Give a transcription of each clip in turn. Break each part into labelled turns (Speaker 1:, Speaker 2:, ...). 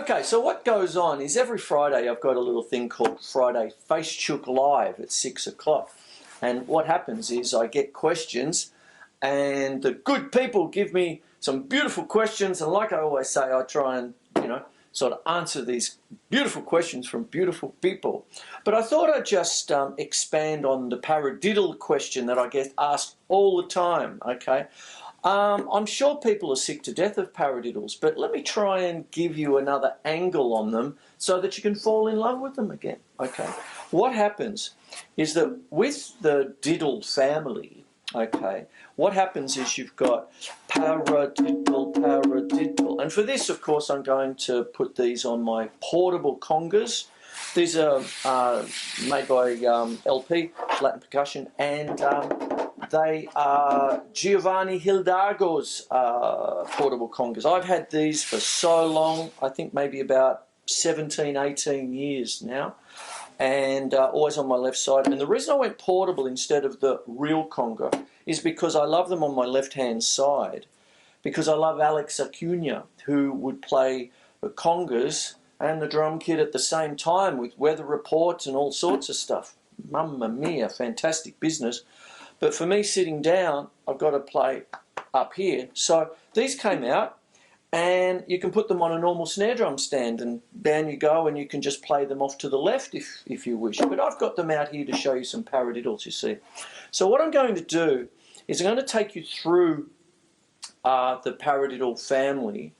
Speaker 1: Okay, so what goes on is every Friday I've got a little thing called Friday Face Chook Live at 6 o'clock. And what happens is I get questions and the good people give me some beautiful questions, and like I always say, I try and, sort of answer these beautiful questions from beautiful people. But I thought I'd just expand on the paradiddle question that I get asked all the time, okay? I'm sure people are sick to death of paradiddles, but let me try and give you another angle on them so that you can fall in love with them again, okay? What happens is that with the diddle family, okay, what happens is you've got paradiddle, paradiddle. And for this, of course, I'm going to put these on my portable congas. These are made by LP, Latin Percussion, and they are Giovanni Hildago's portable congas. I've had these for so long, I think maybe about 17, 18 years now, and always on my left side. And the reason I went portable instead of the real conga is because I love them on my left-hand side, because I love Alex Acuna, who would play the congas and the drum kit at the same time with weather reports and all sorts of stuff. Mamma mia, fantastic business. But for me sitting down, I've got to play up here. So these came out, and you can put them on a normal snare drum stand, and down you go, and you can just play them off to the left if you wish. But I've got them out here to show you some paradiddles, you see. So what I'm going to do is I'm going to take you through the paradiddle family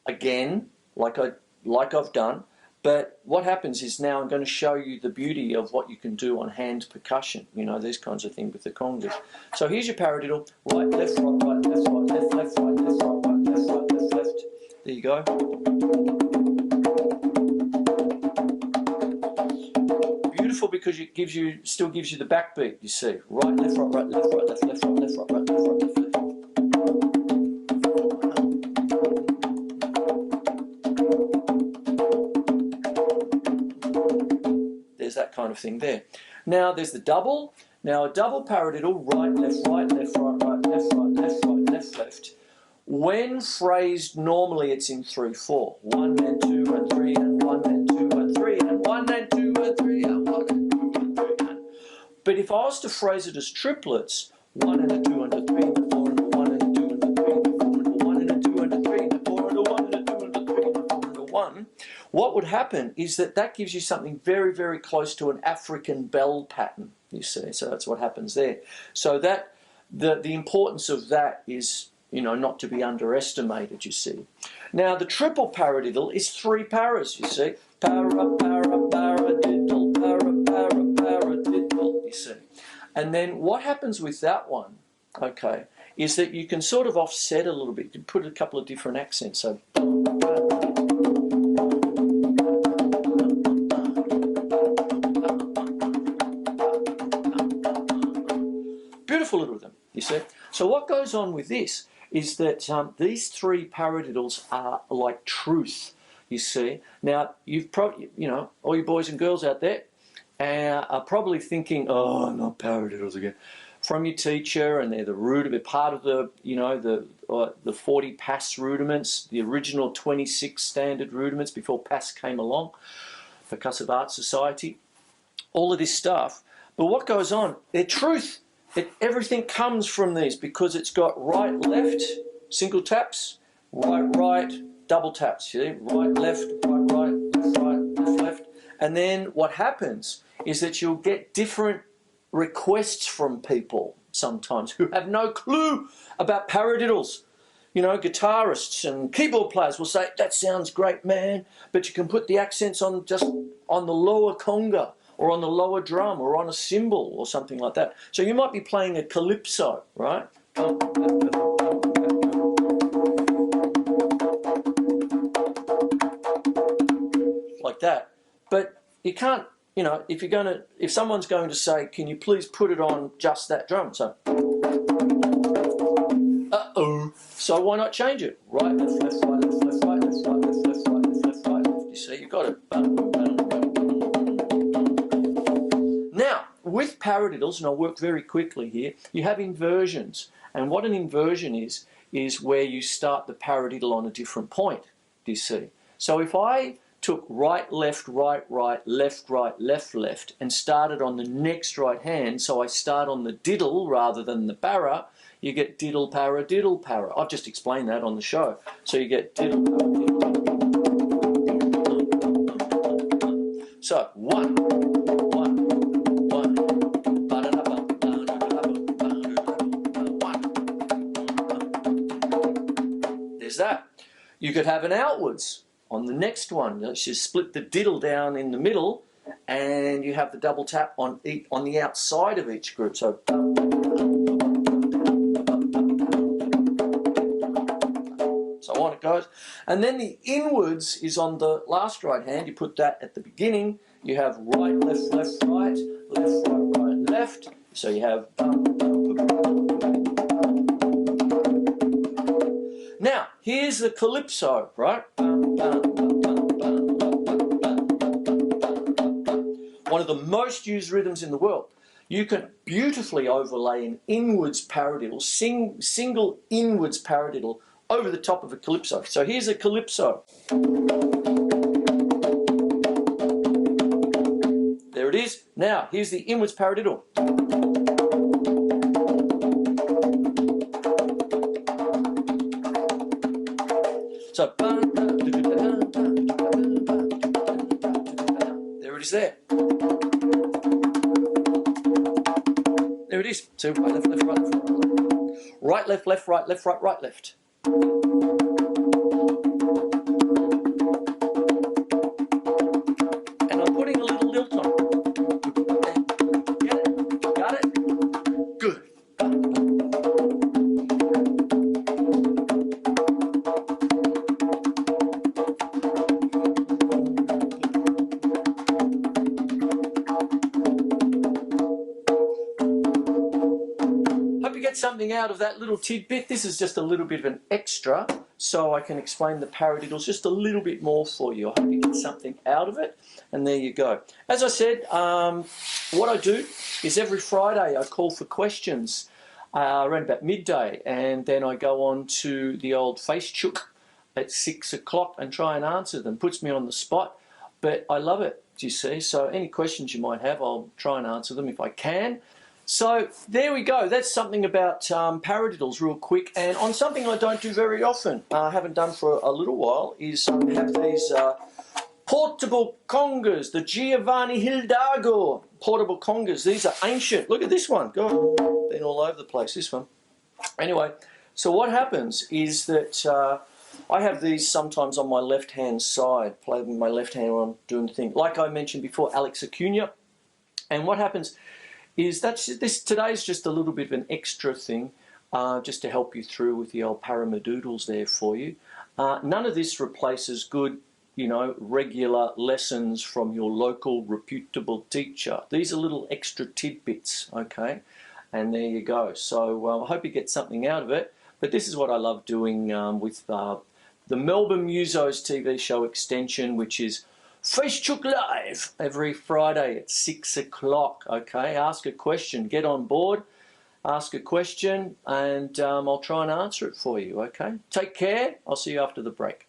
Speaker 1: again, like I've done. But what happens is now I'm going to show you the beauty of what you can do on hand percussion, these kinds of things with the congas. So here's your paradiddle: right, left, right, left, right, left, left, right, left, right, left, right, left, left. There you go. Beautiful, because it still gives you the backbeat, you see. Right, left, right, left, right, left, left, right, left, right, left, right, left, left. There's that kind of thing there. Now there's the double. Now a double paradiddle: right, left, right, left, right, right, left, right, left, right, left, left. When phrased normally, it's in 3/4. 1 and 2 and 3 and 1 and 2 and 3 and 1 and 2 and 3 and 1 and 2 and 3 and. But if I was to phrase it as triplets, 1 and a 2 and a 3 and a 4 and a 1 and a 2 and a 3 and a 4 and a 1 and a 2 and a 3 and a 4 and a 1 and a 2 and a 3 and a 4 and a 1, what would happen is that gives you something very, very close to an African bell pattern, you see. So that's what happens there. So that the importance of that is, not to be underestimated, you see. Now the triple paradiddle is 3 paras, you see. Para, para, paradiddle, para, para, paradiddle, you see. And then what happens with that one, okay, is that you can sort of offset a little bit. You can put a couple of different accents. So beautiful little rhythm, you see. So what goes on with this is that these 3 paradiddles are like truth, you see. Now, you've probably, all you boys and girls out there are probably thinking, oh, not paradiddles again, from your teacher, and they're the rudiment, part of the, the 40 PAS rudiments, the original 26 standard rudiments before PAS came along, Percussive Arts Society, all of this stuff. But what goes on, they're truth. Everything comes from these, because it's got right, left, single taps, right, right, double taps. You see? Right, left, right, right, left, right, left, left. And then what happens is that you'll get different requests from people sometimes who have no clue about paradiddles. Guitarists and keyboard players will say, that sounds great, man, but you can put the accents on just on the lower conga, or on the lower drum, or on a cymbal, or something like that. So you might be playing a calypso, right? Like that. But you can't, if someone's going to say, can you please put it on just that drum? So, so why not change it? Right, left, left, right, left, left, right, left, right, left, left, right, left, left, right, left. You see, you got it. Now, with paradiddles, and I'll work very quickly here, you have inversions. And what an inversion is where you start the paradiddle on a different point, do you see? So if I took right, left, right, right, left, left, and started on the next right hand, so I start on the diddle rather than the barra, you get diddle, para, diddle, para. I've just explained that on the show. So you get diddle, para, diddle. So, one. There's that. You could have an outwards on the next one. You just split the diddle down in the middle, and you have the double tap on the outside of each group. So on it goes. And then the inwards is on the last right hand. You put that at the beginning. You have right, left, left, right, left, right, right, left. So you have. Now, here's the calypso, right? One of the most used rhythms in the world. You can beautifully overlay an inwards paradiddle, single inwards paradiddle over the top of a calypso. So here's a calypso. There it is. Now, here's the inwards paradiddle. So, there it is there. There it is. So right, left, left, right, left, right, left, left, right, left, right, right, left. And I'm putting a little lilt on. Get it? Got it? Good. Hope you get something out of that little tidbit. This is just a little bit of an extra, so I can explain the paradiddles just a little bit more for you. I hope you get something out of it, and there you go. As I said, what I do is every Friday I call for questions around about midday, and then I go on to the old face chook at 6 o'clock and try and answer them. Puts me on the spot, but I love it, do you see? So any questions you might have, I'll try and answer them if I can. So there we go. That's something about paradiddles real quick. And on something I don't do very often, I haven't done for a little while, is have these portable congas, the Giovanni Hidalgo portable congas. These are ancient. Look at this one. God, been all over the place, this one. Anyway, so what happens is that I have these sometimes on my left-hand side, play with my left hand when I'm doing the thing. Like I mentioned before, Alex Acuna. And what happens is today's just a little bit of an extra thing, just to help you through with the old paramadoodles there for you. None of this replaces good, regular lessons from your local reputable teacher. These are little extra tidbits, okay? And there you go. So I hope you get something out of it. But this is what I love doing with the MelbourneMusos TV show extension, which is Facebook Live every Friday at 6 o'clock, okay? Ask a question, get on board, ask a question, and I'll try and answer it for you, okay? Take care. I'll see you after the break.